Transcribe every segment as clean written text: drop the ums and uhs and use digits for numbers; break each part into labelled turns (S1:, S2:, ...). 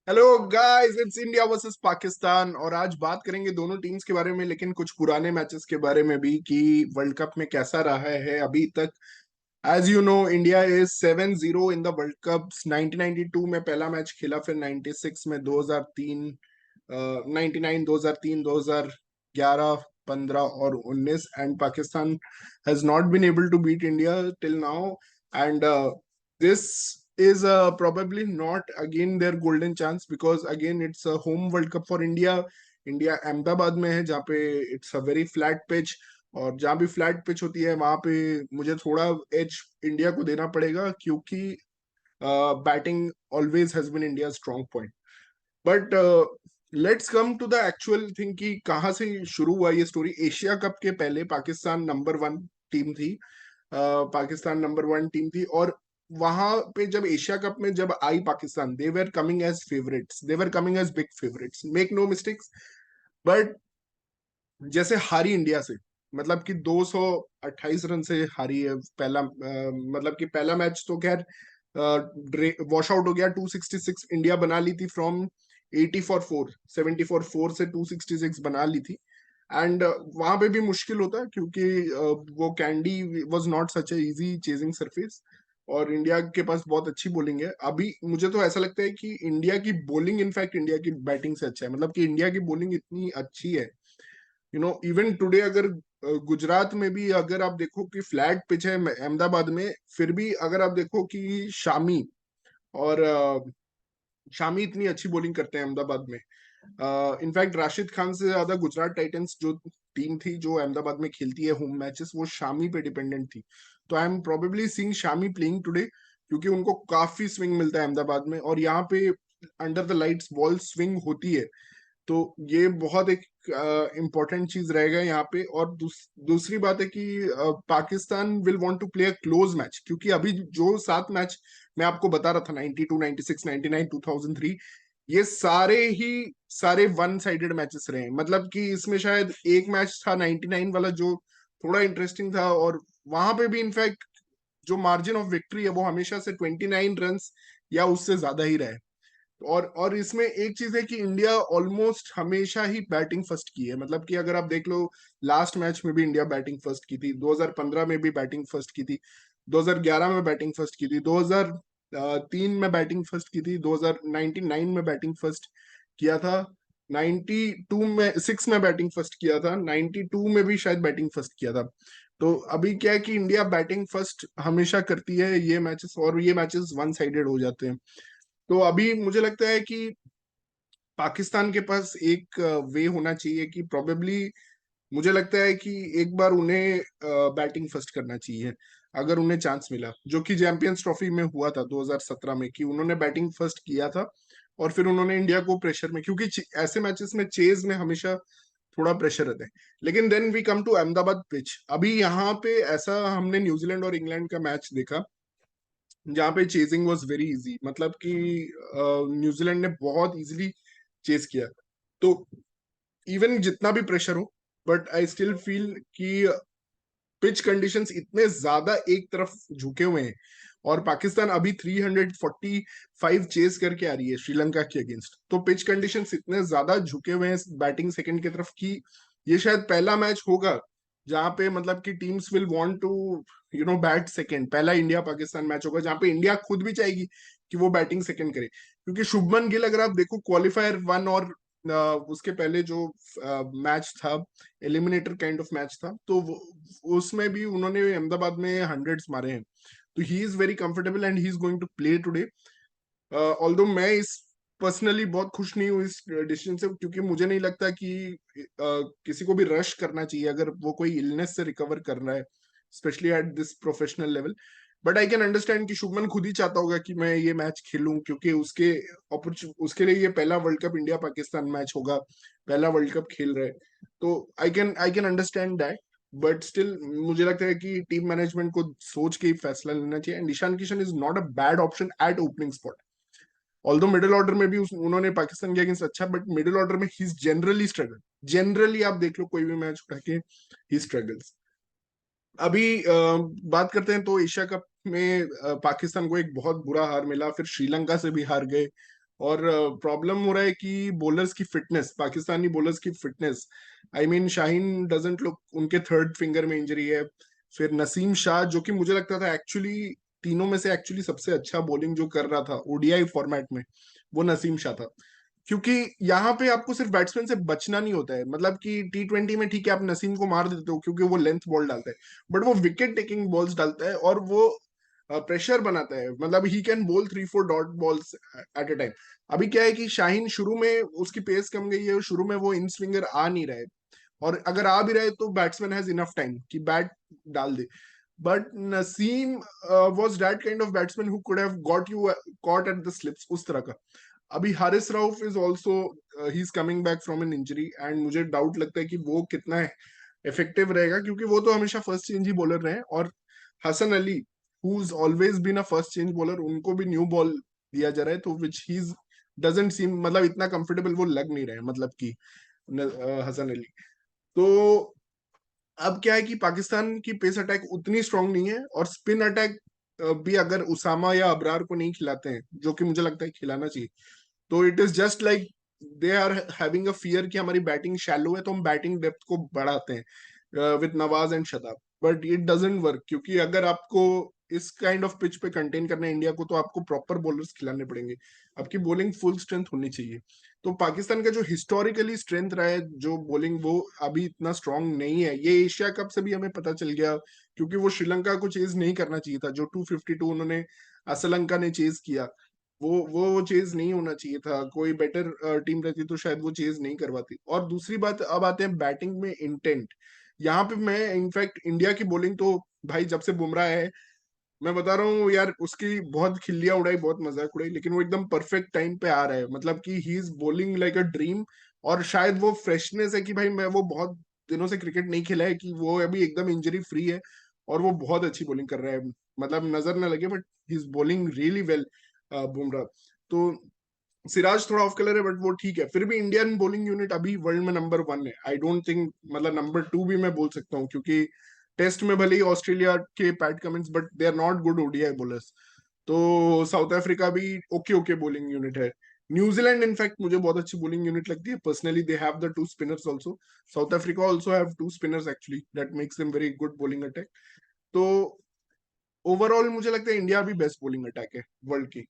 S1: Hello guys, it's India versus Pakistan. और आज बात करेंगे दोनों टीम्स के बारे में, लेकिन कुछ पुराने मैचेस के बारे में भी कि वर्ल्ड कप में कैसा रहा है अभी तक। As you know, India is 7-0 in the world cup. 1992 में पहला मैच खेला, फिर 96 में, 2003, 99, 2003, 2011, 15 और 19, and Pakistan has not been able to beat India till now. And this is probably not again their golden chance, because again it's a home world cup for India. India Ahmedabad में है, जहाँ पे it's a very flat pitch. और जहाँ भी flat pitch होती है वहां पे मुझे थोड़ा एज इंडिया को देना पड़ेगा, क्योंकि batting always has been India strong point. But let's come to the actual thing कि कहाँ से शुरू हुआ ये स्टोरी। एशिया कप के पहले पाकिस्तान नंबर वन टीम थी। पाकिस्तान नंबर वन टीम थी, और वहां पे जब एशिया कप में जब आई Pakistan, they were coming as favourites, they were coming as big favourites, make no mistakes. But जैसे हारी इंडिया से, मतलब कि 228 रन से हारी है पहला, मतलब कि पहला मैच तो खैर वॉश आउट हो गया। 266 इंडिया बना ली थी फ्रॉम 80 फॉर 4, 74 4 से 266 बना ली थी। एंड वहां पे भी मुश्किल होता है, क्योंकि वो candy was not such a easy chasing surface, और इंडिया के पास बहुत अच्छी बॉलिंग है। अभी मुझे तो ऐसा लगता है कि इंडिया की बॉलिंग इनफैक्ट इंडिया की बैटिंग से अच्छा है। मतलब कि इंडिया की बॉलिंग इतनी अच्छी है, इवन टुडे अगर गुजरात में भी अगर आप देखो कि फ्लैट पिच है अहमदाबाद में, फिर भी अगर आप देखो कि शामी और शामी इतनी अच्छी बॉलिंग करते हैं अहमदाबाद में। इनफैक्ट राशिद खान से ज्यादा गुजरात टाइटंस जो टीम थी जो अहमदाबाद में खेलती है होम मैचेस, वो शामी पे डिपेंडेंट थी। तो I M probably seeing Shami playing today, क्योंकि उनको काफी स्विंग मिलता है अहमदाबाद में, और यहाँ पे under the lights ball swing होती है। तो ये बहुत एक इम्पोर्टेंट चीज रहेगा यहाँ पे। और दूसरी बात है कि Pakistan will want to play a close match, क्योंकि अभी जो 7 मैच मैं आपको बता रहा था, 92, 96, 99, 2003, ये सारे वन साइडेड मैचेस रहे हैं। मतलब कि इसमें शायद एक मैच था 99 वाला जो थोड़ा इंटरेस्टिंग था, और वहां पे भी इनफैक्ट जो मार्जिन ऑफ विक्ट्री है वो हमेशा से 29 रन या उससे ज्यादा ही रहे। और इसमें एक चीज है कि इंडिया ऑलमोस्ट हमेशा ही बैटिंग फर्स्ट की है। मतलब कि अगर आप देख लो, लास्ट मैच में भी इंडिया बैटिंग फर्स्ट की थी, 2015 में भी बैटिंग फर्स्ट की थी, 2011 में बैटिंग फर्स्ट की थी, 2003 में बैटिंग फर्स्ट की थी, 2099 में बैटिंग फर्स्ट किया था, 92 में 6 में बैटिंग फर्स्ट किया था, 92 में भी शायद बैटिंग फर्स्ट किया था। तो अभी क्या है कि इंडिया बैटिंग फर्स्ट हमेशा करती है ये मैचेस, और ये मैचेस वन साइडेड हो जाते हैं। तो अभी मुझे लगता है कि पाकिस्तान के पास एक वे होना चाहिए कि प्रोबेबली, मुझे लगता है कि एक बार उन्हें बैटिंग फर्स्ट करना चाहिए, अगर उन्हें चांस मिला, जो कि चैंपियंस ट्रॉफी में हुआ था 2017 में, कि उन्होंने बैटिंग फर्स्ट किया था। और फिर उन्होंने इंडिया को प्रेशर में, क्योंकि ऐसे मैचेस में चेज में हमेशा थोड़ा प्रेशर रहता है। लेकिन then we come to Ahmedabad pitch. अभी यहाँ पे ऐसा हमने न्यूजीलैंड और इंग्लैंड का मैच देखा, जहाँ पे चेजिंग वाज वेरी इजी। मतलब कि न्यूजीलैंड ने बहुत इजीली चेज किया। तो इवन जितना भी प्रेशर हो, बट आई स्टिल फील कि पिच कंडीशंस इतने ज्यादा एक तरफ झुके हुए हैं, और पाकिस्तान अभी 345 चेस करके आ रही है श्रीलंका के अगेंस्ट। तो पिच कंडीशंस इतने ज्यादा झुके हुए हैं बैटिंग सेकंड की तरफ, कि ये शायद पहला मैच होगा जहां पे मतलब कि teams will want to bat second. पहला इंडिया पाकिस्तान मैच होगा जहां पे इंडिया खुद भी चाहेगी कि वो बैटिंग सेकंड करे, क्योंकि शुभमन गिल अगर आप देखो क्वालिफायर वन और उसके पहले जो मैच था, एलिमिनेटर काइंड ऑफ मैच था, तो उसमें भी उन्होंने अहमदाबाद में हंड्रेड्स मारे हैं। तो he is very comfortable and he is going to play today. Although मैं इस पर्सनली बहुत खुश नहीं हूँ इस डिसीजन से, क्योंकि मुझे नहीं लगता कि किसी को भी रश करना चाहिए अगर वो कोई इलनेस से रिकवर कर रहा है, specially at this professional level. But I can understand कि शुभमन खुद ही चाहता होगा कि मैं ये मैच खेलूं, क्योंकि उसके लिए ये पहला world cup India Pakistan match होगा, पहला वर्ल्ड कप खेल रहे। तो I can understand that. But still मुझे लगता है कि टीम मैनेजमेंट को सोच के ही फैसला लेना चाहिए, and Ishan Kishan is not a bad option at opening spot. Although middle order में भी उन्होंने पाकिस्तान के अगेंस्ट अच्छा, बट मिडिल ऑर्डर में ही जनरली स्ट्रगल। जनरली आप देख लो कोई भी मैच उठा के ही स्ट्रगल्स। अभी बात करते हैं तो एशिया कप में पाकिस्तान को एक बहुत बुरा हार मिला, फिर श्रीलंका से भी हार गए, और प्रॉब्लम हो रहा है कि बॉलर्स की फिटनेस, पाकिस्तानी बॉलर्स की fitness, I mean Shaheen doesn't look, उनके थर्ड फिंगर में इंजरी है। फिर नसीम शाह, जो कि मुझे लगता था एक्चुअली तीनों में से एक्चुअली सबसे अच्छा बॉलिंग जो कर रहा था ओडीआई फॉर्मेट में, वो नसीम शाह था। क्योंकि यहाँ पे आपको सिर्फ बैट्समैन से बचना नहीं होता है, मतलब कि टी20 में ठीक है आप नसीम को मार देते हो क्योंकि वो लेंथ बॉल डालता है, बट वो विकेट टेकिंग बॉल्स डालता है और वो प्रेशर बनाता है, मतलब ही can bowl 3-4 dot balls at a time. अभी क्या है कि शाहीन शुरू में उसकी पेस कम गई है, शुरू में वो इन स्विंगर आ नहीं रहे, और अगर आ भी रहे तो बैट्समैन हैज इनफ टाइम कि बैट डाल दे। But Naseem was that kind of batsman who could have got you caught at the slips, उस तरह का। अभी Haris Rauf is also, he is coming back from an injury, and मुझे डाउट लगता है कि वो कितना इफेक्टिव रहेगा, क्योंकि वो तो हमेशा फर्स्ट चेंज ही बॉलर रहे हैं। और Hasan Ali, who is always been a first change bowler, उनको भी न्यू बॉल दिया जा रहा है, तो विच ही डजंट सीम, मतलब इतना कंफर्टेबल वो लग नहीं रहे, मतलब कि हसन अली। तो अब क्या है कि पाकिस्तान की पेस अटैक उतनी स्ट्रांग नहीं है, और स्पिन अटैक भी अगर उसामा या अबरार को नहीं खिलाते हैं, जो कि मुझे लगता है खिलाना चाहिए, तो it is just like they are having a fear कि हमारी बैटिंग शैलो है तो हम बैटिंग डेप्थ को बढ़ाते हैं with Nawaz and Shadab. But it doesn't work, क्योंकि अगर आपको इस काइंड ऑफ पिच पे कंटेन करना है इंडिया को, तो आपको प्रॉपर बॉलर्स खिलाने पड़ेंगे, आपकी बॉलिंग फुल स्ट्रेंथ होनी चाहिए। तो पाकिस्तान का जो हिस्टोरिकली स्ट्रेंथ रहा है जो बॉलिंग, वो अभी इतना स्ट्रांग नहीं है। ये एशिया कप से भी हमें पता चल गया, क्योंकि वो श्रीलंका को चेज नहीं करना चाहिए था, जो 252 उन्होंने श्रीलंका ने चेज किया, वो चेज नहीं होना चाहिए था। कोई बेटर टीम रहती तो शायद वो चेज नहीं करवाती। और दूसरी बात, अब आते हैं बैटिंग में इंटेंट। यहाँ पे मैं इनफैक्ट इंडिया की बॉलिंग तो, भाई जब से बुमराह है, मैं बता रहा हूँ यार, उसकी बहुत खिल्लियां उड़ाई, बहुत मजाक उड़ाई, लेकिन वो एकदम परफेक्ट टाइम पे आ रहा है, मतलब कि he is bowling like a dream. और शायद वो फ्रेशनेस है कि भाई मैं वो बहुत दिनों से क्रिकेट नहीं खेला है, कि वो अभी एकदम इंजरी फ्री है, और वो बहुत अच्छी बॉलिंग कर रहा है, मतलब नजर ना लगे, but he is bowling really well Bumrah. तो सिराज थोड़ा ऑफ कलर है, बट वो ठीक है, फिर भी इंडियन बॉलिंग यूनिट अभी वर्ल्ड में नंबर 1 है, आई डोंट थिंक, मतलब नंबर 2 भी मैं बोल सकता हूँ, क्योंकि टेस्ट में भले ही ऑस्ट्रेलिया के Pat Cummins, but they are not good ODI bowlers. तो साउथ अफ्रीका भी ओके ओके बॉलिंग यूनिट है। न्यूजीलैंड इनफैक्ट मुझे बहुत अच्छी बॉलिंग यूनिट लगती है personally, they have the 2 spinners also. South Africa also have 2 spinners actually, that makes them very good bowling attack. तो overall मुझे लगता है इंडिया भी बेस्ट बॉलिंग अटैक है वर्ल्ड की,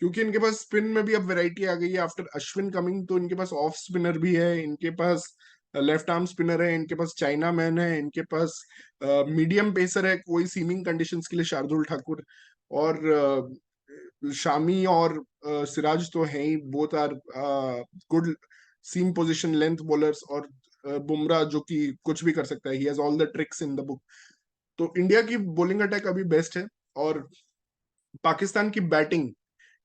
S1: क्योंकि इनके पास स्पिन में भी अब वैरायटी आ गई है आफ्टर अश्विन कमिंग। तो इनके पास ऑफ स्पिनर भी है, इनके पास लेफ्ट आर्म स्पिनर है, इनके पास चाइना मैन है, इनके पास मीडियम पेसर है कोई सीमिंग कंडीशंस के लिए, शार्दुल ठाकुर। और शामी और सिराज तो है ही, both are good seam position length bowlers. और बुमराह जो कि कुछ भी कर सकता है, he has all the tricks in the book. तो इंडिया की बॉलिंग अटैक अभी बेस्ट है, और पाकिस्तान की batting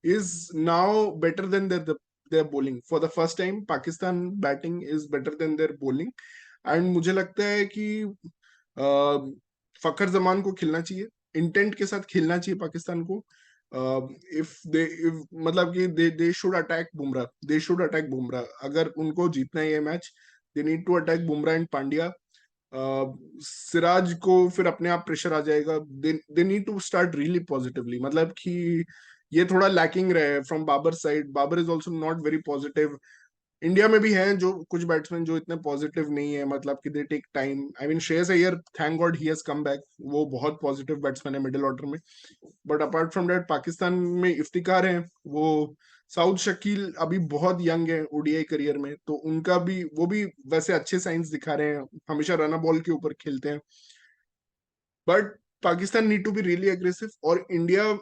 S1: is now better than their bowling for the first time. Pakistan batting is better than their bowling, and मुझे लगता है कि फखर जमान को खेलना चाहिए, इंटेंट के साथ खेलना चाहिए पाकिस्तान को। इफ दे, इफ मतलब कि they should attack Bumrah, they should attack Bumrah, अगर उनको जीतना है ये match, they need to attack Bumrah and Pandya. Siraj को फिर अपने आप प्रेशर आ जाएगा, they need to start really positively, मतलब कि ये थोड़ा लैकिंग रहे from Babar side. Babar is also not very positive. India में भी हैं जो कुछ बैट्समैन जो इतने पॉजिटिव नहीं है, मतलब कि they take time, I mean Shreyas Iyer, thank God he has come back, वो बहुत पॉजिटिव बैट्समैन है मिडिल ऑर्डर में। But apart from that Pakistan में इफ्तिकार है, वो साउथ शकील अभी बहुत यंग है ओडीआई करियर में, तो उनका भी, वो भी वैसे अच्छे साइंस दिखा रहे हैं, हमेशा रन बॉल के ऊपर खेलते हैं। But Pakistan need to be really aggressive, और इंडिया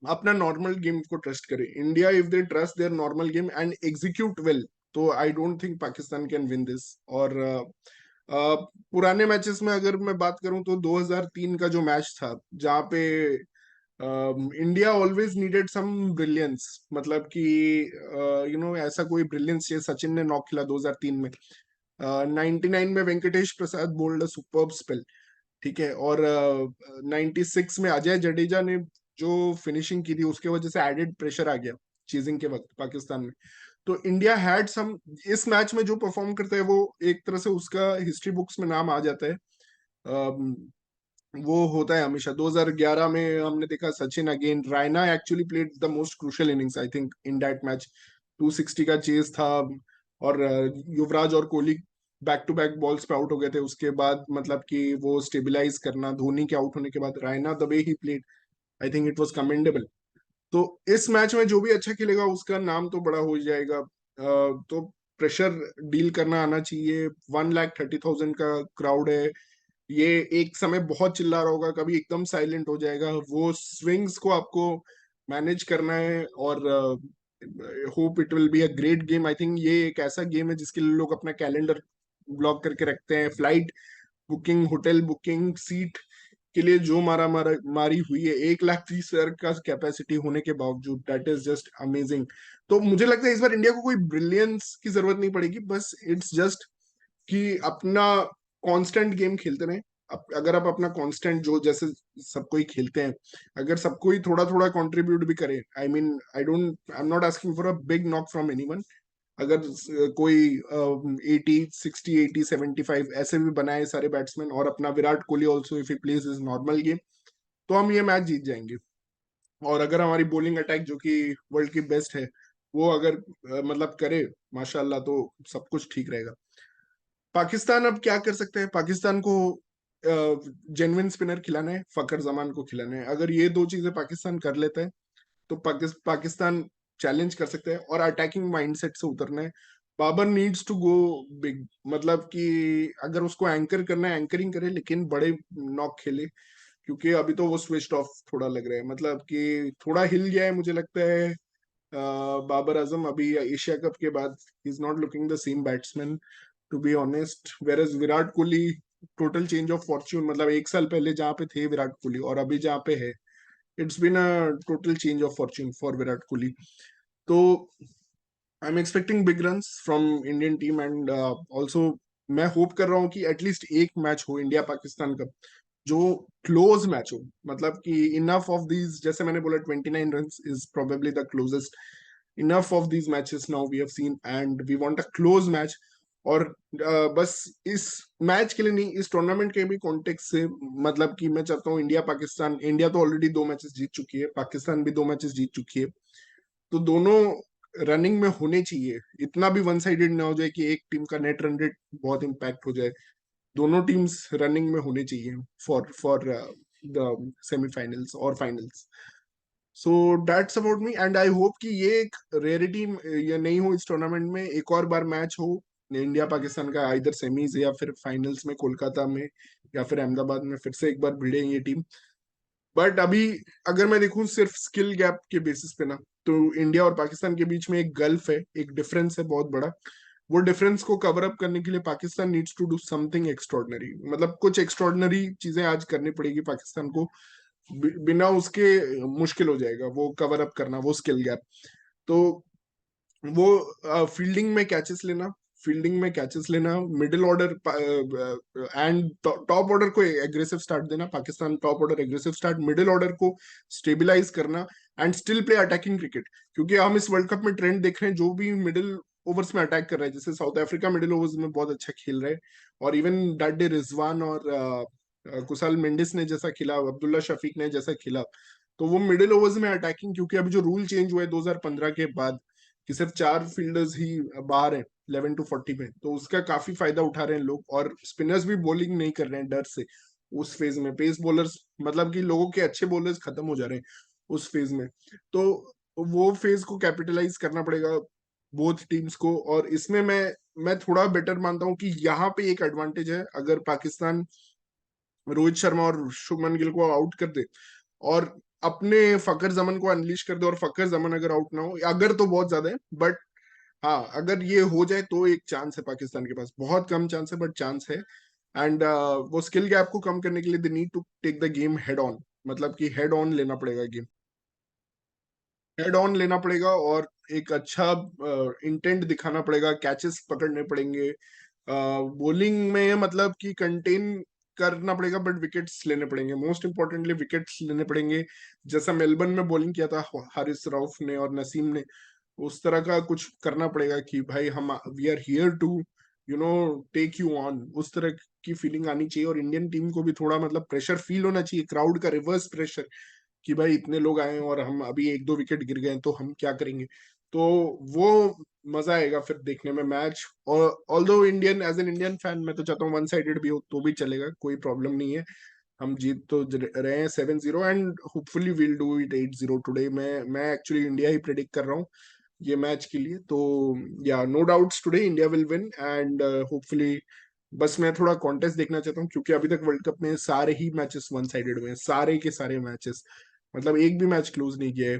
S1: अपना नॉर्मल गेम को ट्रस्ट करे। India if they trust their normal game and execute well, तो I don't think Pakistan can win this. और पुराने मैचेस में अगर मैं बात करूं तो 2003 का जो मैच था, जहाँ पे India always needed some brilliance, मतलब कि ऐसा कोई ब्रिलियंस चाहिए। सचिन ने नॉक खेला 2003 में, 99 में वेंकटेश प्रसाद बोल्ड अ सुपर्ब स्पेल, ठीक है। और 96 में अजय जडेजा ने जो फिनिशिंग की थी, उसके वजह से एडेड प्रेशर आ गया चीजिंग के वक्त पाकिस्तान में। तो इंडिया हैड सम, इस मैच में जो परफॉर्म करता है वो एक तरह से उसका हिस्ट्री बुक्स में नाम आ जाता है। वो होता है हमेशा। 2011 में हमने देखा Sachin again, Raina actually played the most crucial innings I think in that match. 260 का चेज था, और युवराज और Kohli back to back balls पे आउट हो गए थे। उसके बाद मतलब कि वो स्टेबिलाईज करना धोनी के आउट होने के बाद, Raina the way he played, I think it was commendable. तो इस मैच में जो भी अच्छा खेलेगा उसका नाम तो बड़ा हो ही जाएगा। तो प्रेशर डील करना आना चाहिए। 1,30,000 का क्राउड है। ये एक समय बहुत चिल्ला रहा होगा, कभी एकदम साइलेंट हो जाएगा। वो स्विंग्स को आपको मैनेज करना है, और hope it will be a great game. I think ये एक ऐसा गेम है जिसके लिए लोग अपना कैलेंडर ब्लॉक करके रखते हैं। Flight booking, hotel booking, seat के लिए जो मारी हुई है, 1,30,000 का कैपेसिटी होने के बावजूद, दैट इज जस्ट अमेजिंग। तो मुझे लगता है इस बार इंडिया को कोई ब्रिलियंस की जरूरत नहीं पड़ेगी, बस इट्स जस्ट कि अपना कांस्टेंट गेम खेलते रहे। अगर आप अपना कांस्टेंट जो जैसे सब कोई खेलते हैं, अगर सब कोई थोड़ा थोड़ा कंट्रीब्यूट भी करे, I am not asking for a big knock from anyone. अगर कोई 80, 60, 80, 75 ऐसे भी बनाए सारे बैट्समैन, और अपना Virat Kohli also if he plays is normal game, तो हम ये मैच जीत जाएंगे। और अगर हमारी बॉलिंग अटैक जो कि वर्ल्ड की बेस्ट है, वो अगर मतलब करे माशाल्लाह, तो सब कुछ ठीक रहेगा। पाकिस्तान अब क्या कर सकते हैं? पाकिस्तान को जेन्युइन स्पिनर खिलाना है, फकर जमान को खिलाना है। अगर ये दो चीजें पाकिस्तान कर लेता है, तो पाकिस्तान चैलेंज कर सकते हैं, और अटैकिंग माइंडसेट से उतरना है। Babar needs to go big, मतलब कि अगर उसको एंकर करना है एंकरिंग करे, लेकिन बड़े नॉक खेले, क्योंकि अभी तो वो स्विच्ड ऑफ थोड़ा लग रहा है, मतलब कि थोड़ा हिल गया है मुझे लगता है। बाबर आजम अभी एशिया कप के बाद is not looking the same batsman, to be honest. Whereas Virat Kohli, total change of fortune, मतलब एक साल पहले जहाँ पे थे विराट कोहली और अभी जहाँ पे है, it's been a total change of fortune for Virat Kohli. तो I am expecting big runs from Indian team, and also मैं होप कर रहा हूँ कि एटलीस्ट एक मैच हो इंडिया पाकिस्तान का जो क्लोज मैच हो। मतलब कि इनफ ऑफ दीज, जैसे मैंने बोला 29 runs is probably the closest. Enough of these matches now we have seen, and we want a close match. और बस इस मैच के लिए नहीं, इस टूर्नामेंट के भी कॉन्टेक्स्ट से, मतलब कि मैं चाहता हूँ इंडिया पाकिस्तान, इंडिया तो ऑलरेडी 2 मैचेस जीत चुकी है, पाकिस्तान भी 2 मैचेस जीत चुकी है, तो दोनों रनिंग में होने चाहिए। इतना भी वन साइडेड ना हो जाए कि एक टीम का नेट रन रेट बहुत इम्पैक्ट हो जाए। दोनों टीम्स रनिंग में होने चाहिए फॉर द सेमीफाइनल्स और finals. So that's about me, and I hope कि ये एक रेयरिटी ये नहीं हो इस टूर्नामेंट में, एक और बार मैच हो इंडिया पाकिस्तान का, इधर सेमीज या फिर फाइनल्स में कोलकाता में या फिर अहमदाबाद में, फिर से एक बार भिड़े ये टीम। बट अभी अगर मैं देखूं सिर्फ स्किल गैप के बेसिस पे ना, तो इंडिया और पाकिस्तान के बीच में एक गल्फ है, एक डिफरेंस है बहुत बड़ा। वो डिफरेंस को कवर अप करने के लिए Pakistan needs to do something extraordinary, मतलब कुछ एक्स्ट्रॉर्डनरी चीजें आज करनी पड़ेगी पाकिस्तान को। बिना उसके मुश्किल हो जाएगा वो कवर अप करना, वो स्किल गैप। तो वो फील्डिंग में कैचेस लेना, फील्डिंग में कैचेस लेना, middle order and top order को एग्रेसिव स्टार्ट देना। Pakistan top order aggressive start, middle order को स्टेबिलाईज करना, and still play attacking cricket. क्योंकि हम इस वर्ल्ड कप में ट्रेंड देख रहे हैं, जो भी मिडिल ओवर्स में अटैक कर रहा है, जैसे साउथ अफ्रीका मिडिल ओवर्स में बहुत अच्छा खेल रहा है, और इवन दैट डे रिजवान और कुशाल मेंडिस ने जैसा खेला, अब्दुल्ला शफीक ने जैसा खेला, तो वो मिडिल ओवर्स में अटैकिंग, क्योंकि अभी जो रूल चेंज हुआ है 2015 के बाद कि सिर्फ 4 फील्डर्स ही बाहर हैं 11 to 40 में, तो उसका काफी फायदा उठा रहे हैं लोग, और स्पिनर्स भी बॉलिंग नहीं कर रहे हैं डर से उस फेज में। पेस बॉलर्स, मतलब कि लोगों के अच्छे बॉलर्स खत्म हो जा रहे हैं उस फेज में। तो वो फेज को कैपिटलाइज करना पड़ेगा बोथ टीम्स को, और इसमें मैं थोड़ा बेटर मानता हूँ कि यहाँ पे एक एडवांटेज है, अगर पाकिस्तान रोहित शर्मा और शुभमन गिल को आउट कर दे, और अपने फकर जमन को अनलीश कर दे, और फकर जमन अगर आउट ना हो, अगर तो बहुत ज्यादा है, बट हाँ अगर ये हो जाए तो एक चांस है पाकिस्तान के पास, बहुत कम चांस है बट चांस है। एंड वो स्किल गैप को कम करने के लिए they need to take the game head on, मतलब कि हेड ऑन लेना पड़ेगा गेम, हेड ऑन लेना पड़ेगा, और एक अच्छा इंटेंट दिखाना पड़ेगा, कैचेस पकड़ने पड़ेंगे बॉलिंग में, मतलब कि कंटेन करना पड़ेगा, बट विकेट्स लेने पड़ेंगे, मोस्ट इंपॉर्टेंटली विकेट्स लेने पड़ेंगे। जैसा मेलबर्न में बॉलिंग किया था हारिस रऊफ ने और नसीम ने, उस तरह का कुछ करना पड़ेगा कि भाई हम we are here to take you on, उस तरह की फीलिंग आनी चाहिए। और इंडियन टीम को भी थोड़ा मतलब प्रेशर फील होना चाहिए, क्राउड का रिवर्स प्रेशर, कि भाई इतने लोग आए हैं और हम अभी एक दो विकेट गिर गए तो हम क्या करेंगे। तो वो मजा आएगा फिर देखने में मैच। और although Indian, as an Indian fan मैं तो चाहता हूँ वन साइडेड भी हो तो भी चलेगा, कोई प्रॉब्लम नहीं है। हम जीत तो रहे हैं 7-0, and hopefully will do it 8-0 today. मैं एक्चुअली इंडिया ही प्रेडिक्ट कर रहा हूँ ये मैच के लिए। तो या no doubts today India will win, and hopefully. बस मैं थोड़ा कॉन्टेस्ट देखना चाहता हूँ, क्योंकि अभी तक वर्ल्ड कप में सारे ही मैचेस वन साइडेड हुए हैं, सारे के सारे मैचेस, मतलब एक भी मैच क्लोज नहीं किया है।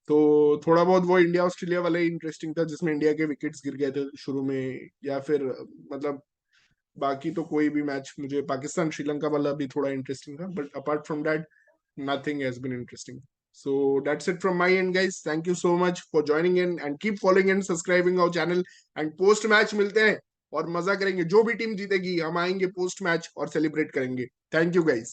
S1: तो थोड़ा बहुत वो इंडिया ऑस्ट्रेलिया वाला ही इंटरेस्टिंग था, जिसमें इंडिया के विकेट्स गिर गए थे शुरू में, या फिर मतलब बाकी तो कोई भी मैच, मुझे पाकिस्तान श्रीलंका वाला भी थोड़ा इंटरेस्टिंग था, but apart from that nothing has been interesting. So that's it from my end, guys. Thank you so much for joining in, and keep following and subscribing our channel. And post match मिलते हैं और मजा करेंगे, जो भी team जीतेगी हम आएंगे पोस्ट मैच और सेलिब्रेट करेंगे। Thank you guys.